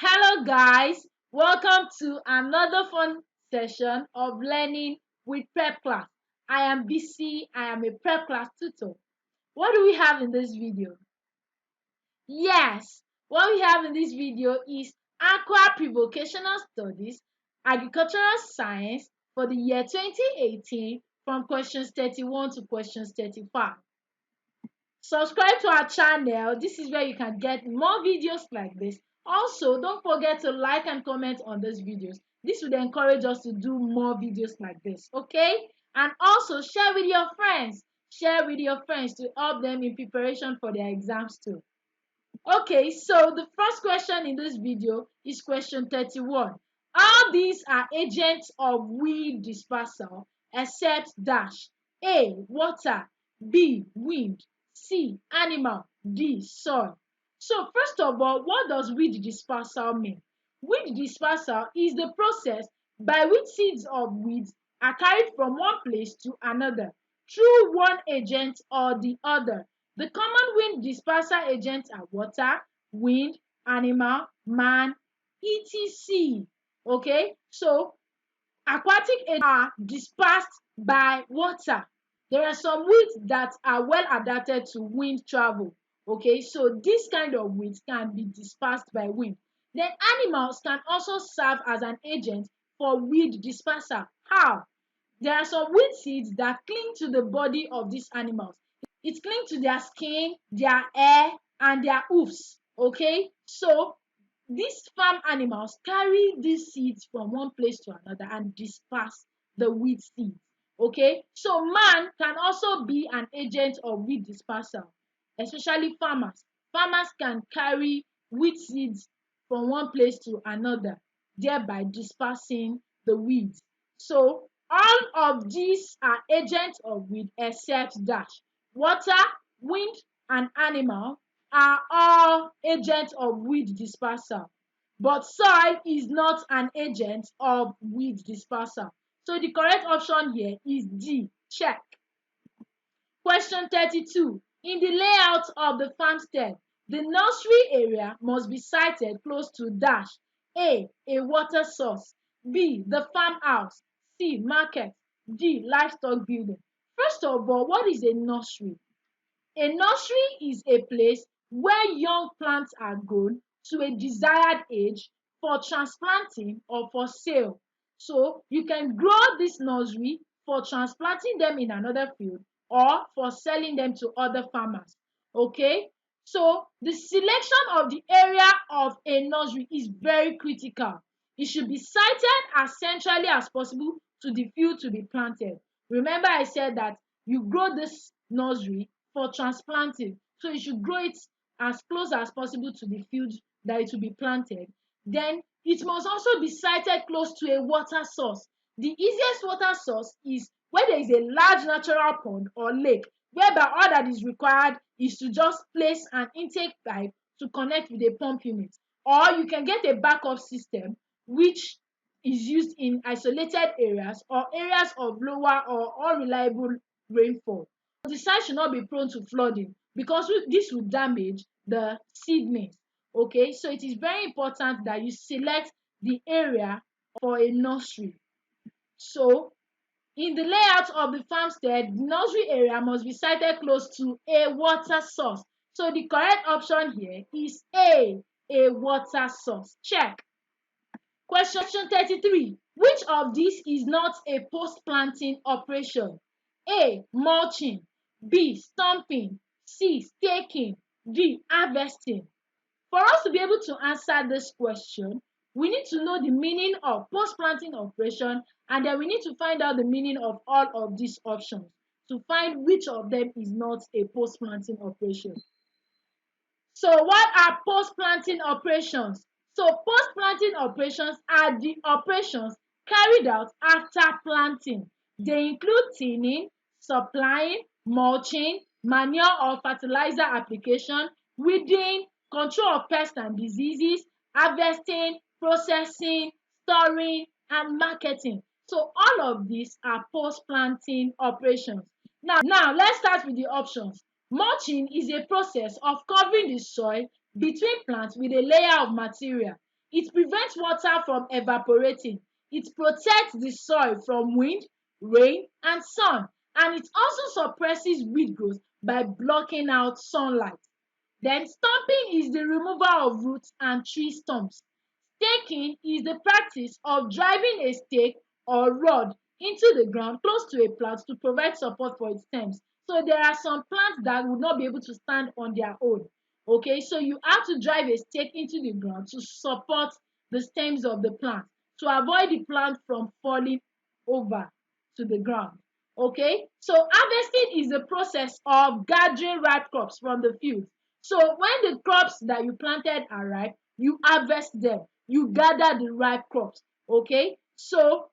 Hello guys, welcome to another fun session of learning with prep class. I am BC, I am a prep class tutor. What do we have in this video? Yes, what we have in this video is Aqua Prevocational Studies, Agricultural Science for the year 2018 from questions 31 to questions 35. Subscribe to our channel. This is where you can get more videos like this. Also, don't forget to like and comment on these videos. This would encourage us to do more videos like this, okay? And also share with your friends. Share with your friends to help them in preparation for their exams too. Okay, so the first question in this video is question 31. All these are agents of weed dispersal except dash. A. Water. B. Wind. C. Animal. D. Soil. So first of all, what does weed dispersal mean? Weed dispersal is the process by which seeds of weeds are carried from one place to another through one agent or the other. The common wind dispersal agents are water, wind, animal, man, etc. Okay, so aquatic agents are dispersed by water. There are some weeds that are well adapted to wind travel. Okay, so this kind of weeds can be dispersed by wind. Then animals can also serve as an agent for weed dispersal. How? There are some weed seeds that cling to the body of these animals. It clings to their skin, their hair, and their hoofs. Okay, so these farm animals carry these seeds from one place to another and disperse the weed seeds. Okay, so man can also be an agent of weed dispersal, especially farmers. Farmers can carry weed seeds from one place to another, thereby dispersing the weeds. So all of these are agents of weed except dash. Water, wind, and animal are all agents of weed dispersal. But soil is not an agent of weed dispersal. So the correct option here is D. Check. Question 32. In the layout of the farmstead, the nursery area must be sited close to dash. A. A water source. B. The farmhouse. C. Market. D. Livestock building. First of all, what is a nursery? A nursery is a place where young plants are grown to a desired age for transplanting or for sale. So you can grow this nursery for transplanting them in another field or for selling them to other farmers. Okay, so the selection of the area of a nursery is very critical. It should be sited as centrally as possible to the field to be planted. Remember, I said that you grow this nursery for transplanting, so you should grow it as close as possible to the field that it will be planted. Then it must also be sited close to a water source. The easiest water source is where there is a large natural pond or lake, whereby all that is required is to just place an intake pipe to connect with a pump unit, or you can get a backup system which is used in isolated areas or areas of lower or unreliable rainfall. The site should not be prone to flooding because this will damage the seedlings. Okay, so it is very important that you select the area for a nursery. So in the layout of the farmstead, the nursery area must be sited close to a water source. So the correct option here is A water source. Check. Question 33. Which of these is not a post-planting operation? A. Mulching. B. Stumping. C. Staking. D. Harvesting. For us to be able to answer this question, we need to know the meaning of post-planting operation, and then we need to find out the meaning of all of these options to find which of them is not a post-planting operation. So what are post-planting operations? So post-planting operations are the operations carried out after planting. They include thinning, supplying, mulching, manure or fertilizer application, weeding, control of pests and diseases, harvesting, processing, storing, and marketing. So all of these are post-planting operations. Now let's start with the options. Mulching is a process of covering the soil between plants with a layer of material. It prevents water from evaporating. It protects the soil from wind, rain, and sun. And it also suppresses weed growth by blocking out sunlight. Then stumping is the removal of roots and tree stumps. Staking is the practice of driving a stake or rod into the ground close to a plant to provide support for its stems. So there are some plants that would not be able to stand on their own. Okay, so you have to drive a stake into the ground to support the stems of the plant to avoid the plant from falling over to the ground. Okay, so harvesting is the process of gathering ripe crops from the field. So when the crops that you planted are ripe, you harvest them, you gather the ripe crops. Okay, so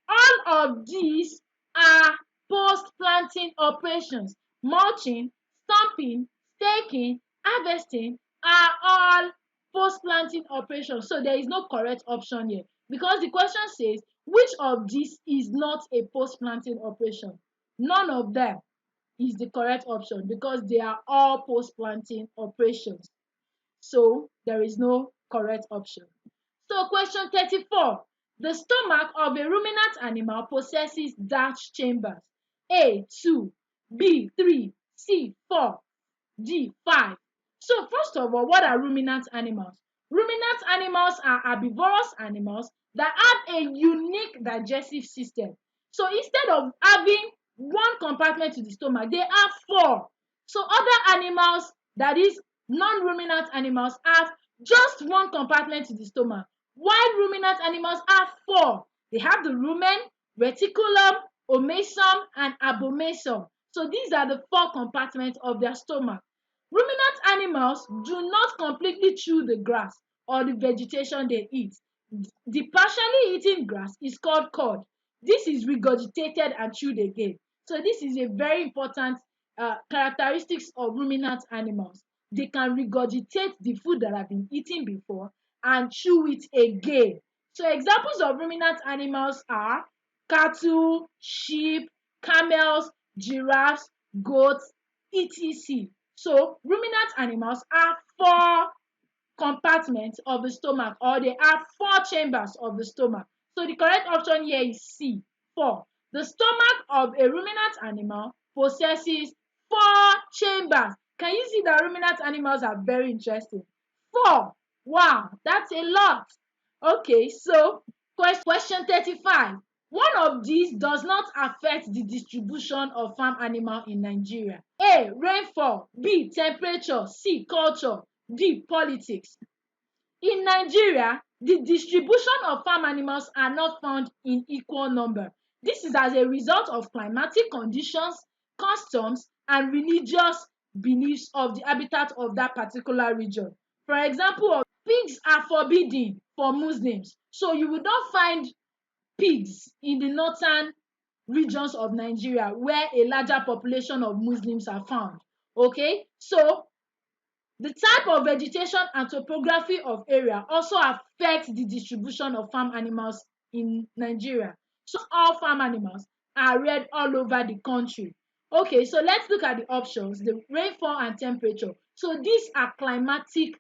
all of these are post-planting operations. Mulching, stumping, staking, harvesting are all post-planting operations. So there is no correct option here because the question says which of these is not a post-planting operation. None of them is the correct option because they are all post-planting operations. So there is no correct option. So question 34. The stomach of a ruminant animal possesses dash chambers. A 2, B 3, C 4, D 5. So first of all, what are ruminant animals? Ruminant animals are herbivorous animals that have a unique digestive system. So instead of having one compartment to the stomach, they have four. So other animals, that is non-ruminant animals, have just one compartment to the stomach, while ruminant animals have four. They have the rumen, reticulum, omasum, and abomasum. So these are the four compartments of their stomach. Ruminant animals do not completely chew the grass or the vegetation they eat. The partially eaten grass is called cud. This is regurgitated and chewed again. So this is a very important characteristics of ruminant animals. They can regurgitate the food that have been eaten before and chew it again. So examples of ruminant animals are cattle, sheep, camels, giraffes, goats, etc. So ruminant animals have four compartments of the stomach, or they have four chambers of the stomach. So the correct option here is C, 4. The stomach of a ruminant animal possesses four chambers. Can you see that ruminant animals are very interesting? Four. Wow, that's a lot. Okay, so question 35. One of these does not affect the distribution of farm animal in Nigeria. A. Rainfall. B. Temperature. C. Culture. D. Politics. In Nigeria, the distribution of farm animals are not found in equal number. This is as a result of climatic conditions, customs, and religious beliefs of the habitat of that particular region. For example, pigs are forbidden for Muslims. So you will not find pigs in the northern regions of Nigeria where a larger population of Muslims are found. Okay, so the type of vegetation and topography of area also affect the distribution of farm animals in Nigeria. So all farm animals are reared all over the country. Okay, so let's look at the options, the rainfall and temperature. So these are climatic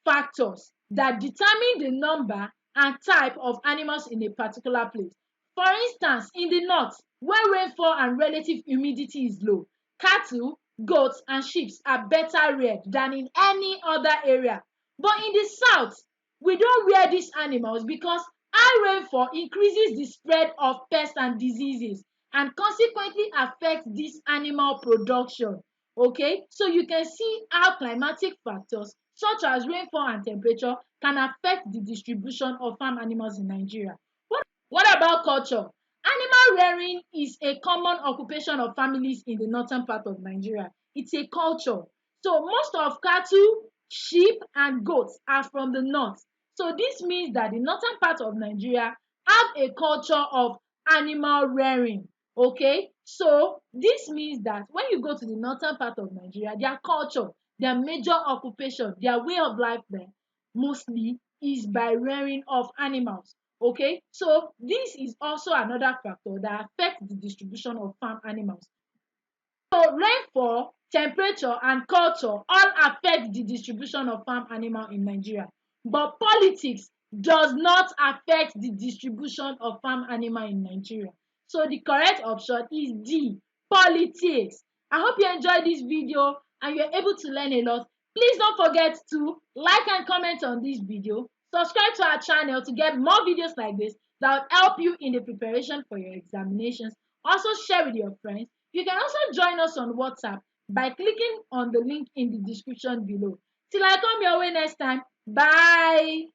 factors that determine the number and type of animals in a particular place. For instance, in the north, where rainfall and relative humidity is low, cattle, goats, and sheep are better reared than in any other area. But in the south, we don't rear these animals because high rainfall increases the spread of pests and diseases and consequently affects this animal production. Okay, so you can see how climatic factors such as rainfall and temperature can affect the distribution of farm animals in Nigeria. What about culture? Animal rearing is a common occupation of families in the northern part of Nigeria. It's a culture. So most of cattle, sheep, and goats are from the north. So this means that the northern part of Nigeria have a culture of animal rearing. Okay, so this means that when you go to the northern part of Nigeria, their culture, their major occupation, their way of life there mostly is by rearing of animals. Okay, so this is also another factor that affects the distribution of farm animals. So rainfall, temperature, and culture all affect the distribution of farm animal in Nigeria. But politics does not affect the distribution of farm animal in Nigeria. So the correct option is D, politics. I hope you enjoyed this video and you're able to learn a lot. Please don't forget to like and comment on this video. Subscribe to our channel to get more videos like this that will help you in the preparation for your examinations. Also share with your friends. You can also join us on WhatsApp by clicking on the link in the description below. Till I come your way next time, bye.